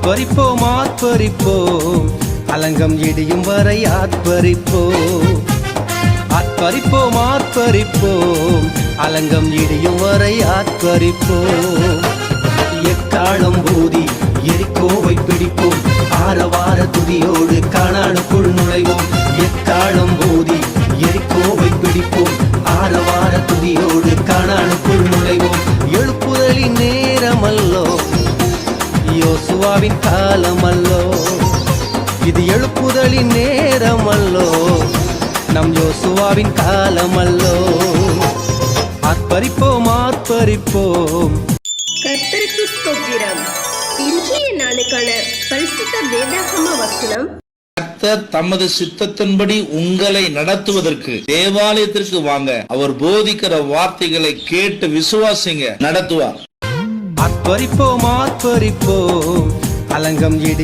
ஆத்பரிப்போம் ஆத்பரிப்போம், அலங்கம் இடியும் வரை ஆத்பரிப்போம். ஆத்பரிப்போம் ஆத்பரிப்போம், அலங்கம் இடியும் வரை ஆத்பரிப்போம். எக்காலம் ஊதி எரிக்கோவை பிடிப்போம், ஆரவார துதியோடு கானானுக்குள் நுழைவோம். எக்காலம் ஊதி எரிக்கோவை பிடிப்போம், ஆரவார துதியோடு கானானுக்குள் நுழைவோம். எழுப்புதலின் நேரமல்லோ, யோசுவாவின் காலமல்லோ. இது எழுப்புதலின் நேரமல்லோ, நம் யோசுவாவின் காலமல்லோ. ஆர்ப்பரிப்போம் ஆர்ப்பரிப்போம். கர்த்தருக்கு ஸ்தோத்திரம். இன்றைய நாளுக்கான பரிசுத்த வேதாகம வசனம், கர்த்தர் தமது சித்தத்தின்படி உங்களை நடத்துவதற்கு தேவாலயத்திற்கு வாங்க, அவர் போதிக்கிற வார்த்தைகளை கேட்டு விசுவாசிங்க, நடத்துவார். ஆர்ப்பரிப்போம் ஆர்ப்பரிப்போம், அலங்கம் இடி